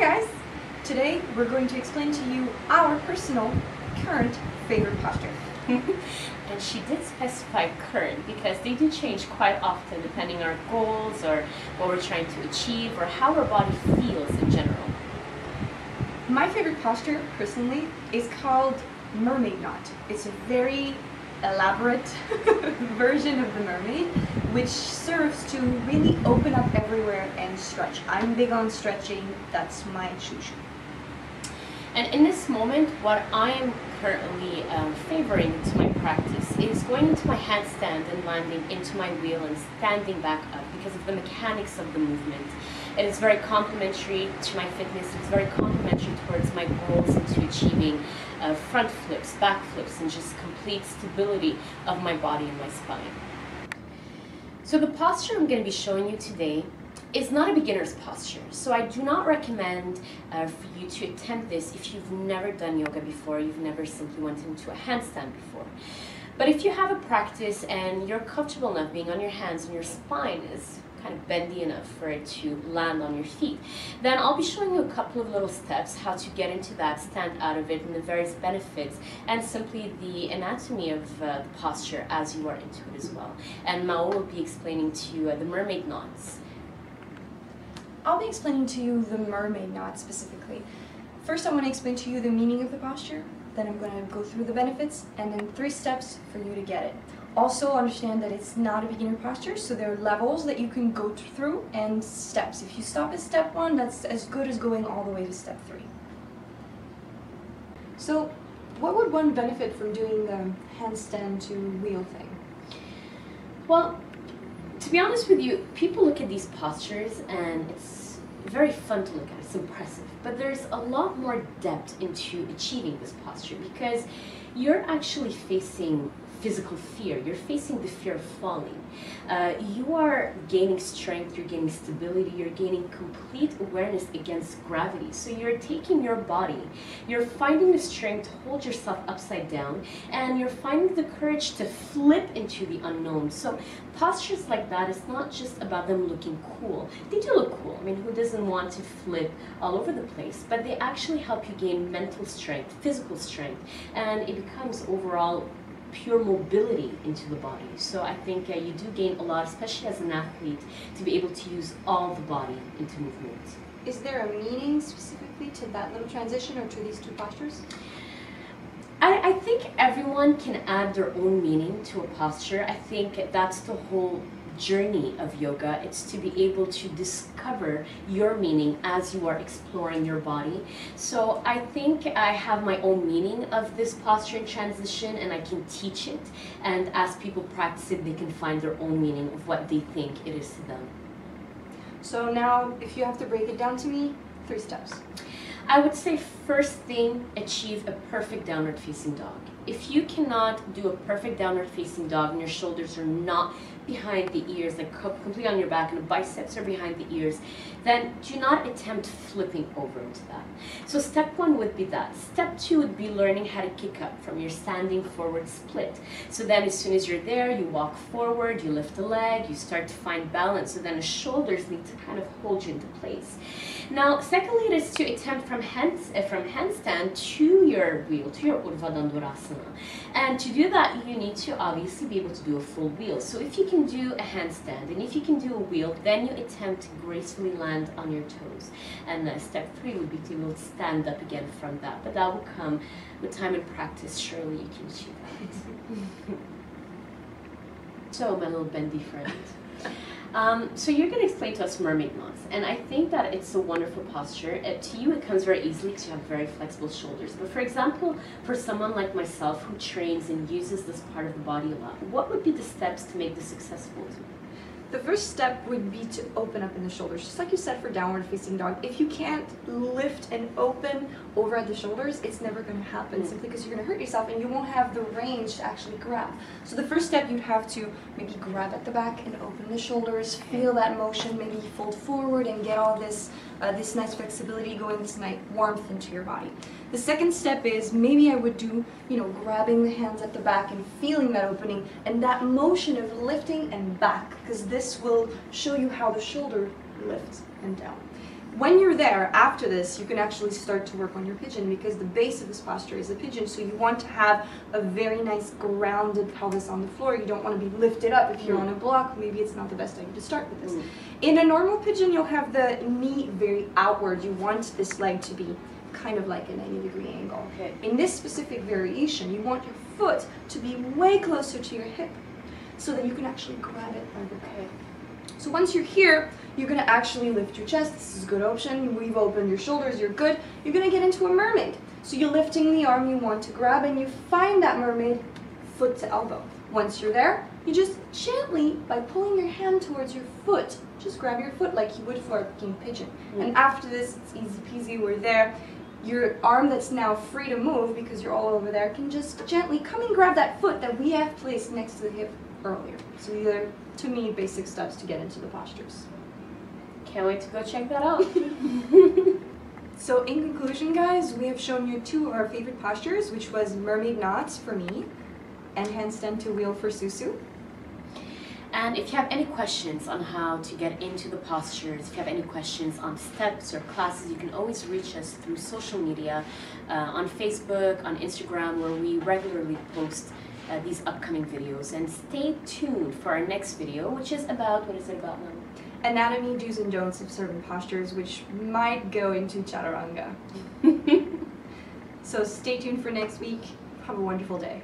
guys! Today we're going to explain to you our personal current favorite posture. And she did specify current because they do change quite often depending on our goals or what we're trying to achieve or how our body feels in general. My favorite posture, personally, is called Mermaid Knot. It's a very elaborate version of the mermaid, which serves to really open up everywhere and stretch. I'm big on stretching. That's my choo-choo. And in this moment, what I am currently favoring to my practice is going into my handstand and landing into my wheel and standing back up because of the mechanics of the movement. It is very complementary to my fitness. It's very complementary towards my goals into achieving front flips, back flips, and just complete stability of my body and my spine. So the posture I'm going to be showing you today is not a beginner's posture, so I do not recommend for you to attempt this if you've never done yoga before, you've never simply went into a handstand before. But if you have a practice and you're comfortable enough being on your hands and your spine is kind of bendy enough for it to land on your feet, then I'll be showing you a couple of little steps how to get into that, stand out of it, and the various benefits, and simply the anatomy of the posture as you are into it as well. And Mahault will be explaining to you the mermaid knots. I'll be explaining to you the mermaid knot specifically. First, I want to explain to you the meaning of the posture, then I'm going to go through the benefits, and then 3 steps for you to get it. Also understand that it's not a beginner posture, so there are levels that you can go through and steps. If you stop at step 1, that's as good as going all the way to step 3. So, what would one benefit from doing the handstand to wheel thing? Well, to be honest with you, people look at these postures and it's very fun to look at, it's impressive, but there's a lot more depth into achieving this posture because you're actually facing physical fear. You're facing the fear of falling. You are gaining strength, you're gaining stability, you're gaining complete awareness against gravity. So you're taking your body, you're finding the strength to hold yourself upside down, and you're finding the courage to flip into the unknown. So postures like that, it's not just about them looking cool. They do look cool. I mean, who doesn't want to flip all over the place? But they actually help you gain mental strength, physical strength, and it becomes overall pure mobility into the body. So I think you do gain a lot, especially as an athlete, to be able to use all the body into movement. Is there a meaning specifically to that little transition or to these 2 postures? I think everyone can add their own meaning to a posture. I think that's the whole journey of yoga. It's to be able to discover your meaning as you are exploring your body. So I think I have my own meaning of this posture and transition, and I can teach it, and as people practice it, they can find their own meaning of what they think it is to them. So now, if you have to break it down to me, 3 steps. I would say first thing, achieve a perfect downward facing dog. If you cannot do a perfect downward facing dog and your shoulders are not behind the ears, like completely on your back, and the biceps are behind the ears, then do not attempt flipping over into that. So step 1 would be that. Step 2 would be learning how to kick up from your standing forward split. So then as soon as you're there, you walk forward, you lift a leg, you start to find balance, so then the shoulders need to kind of hold you into place. Now, secondly, it is to attempt from handstand to your wheel, to your Urdhva Dandurasana. And to do that, you need to obviously be able to do a full wheel. So if you can do a handstand and if you can do a wheel, then you attempt to gracefully land on your toes. And step 3 would be to be able to stand up again from that. But that will come with time and practice. Surely you can achieve that. So, my little bendy friend. So you're going to explain to us mermaid knots, and I think that it's a wonderful posture. To you it comes very easily because you have very flexible shoulders, but for example, for someone like myself who trains and uses this part of the body a lot, what would be the steps to make this successful to me? The first step would be to open up in the shoulders, just like you said for downward facing dog. If you can't lift and open over at the shoulders, it's never going to happen, simply because you're going to hurt yourself and you won't have the range to actually grab. So the first step, you'd have to maybe grab at the back and open the shoulders, feel that motion, maybe fold forward and get all this this nice flexibility going, this nice warmth into your body. The second step is maybe I would do, grabbing the hands at the back and feeling that opening and that motion of lifting and back, because this will show you how the shoulder lifts and down. When you're there, after this, you can actually start to work on your pigeon because the base of this posture is a pigeon, so you want to have a very nice grounded pelvis on the floor. You don't want to be lifted up. If you're on a block, maybe it's not the best idea to start with this. In a normal pigeon, you'll have the knee very outward. You want this leg to be kind of like a 90-degree angle. Okay. In this specific variation, you want your foot to be way closer to your hip so that you can actually grab it by the back. So once you're here, you're going to actually lift your chest. This is a good option. We've opened your shoulders. You're good. You're going to get into a mermaid. So you're lifting the arm you want to grab, and you find that mermaid foot to elbow. Once you're there, you just gently, by pulling your hand towards your foot, just grab your foot like you would for a king pigeon. And after this, it's easy peasy. We're there. Your arm that's now free to move because you're all over there can just gently come and grab that foot that we have placed next to the hip earlier. So these are, to me, basic steps to get into the postures. Can't wait to go check that out. So in conclusion, guys, we have shown you two of our favorite postures, which was mermaid knots for me and handstand to wheel for Sousou. And if you have any questions on how to get into the postures, if you have any questions on steps or classes, you can always reach us through social media, on Facebook, on Instagram, where we regularly post these upcoming videos. And stay tuned for our next video, which is about, what is it about now? Anatomy, do's and don'ts of certain postures, which might go into chaturanga. So stay tuned for next week. Have a wonderful day.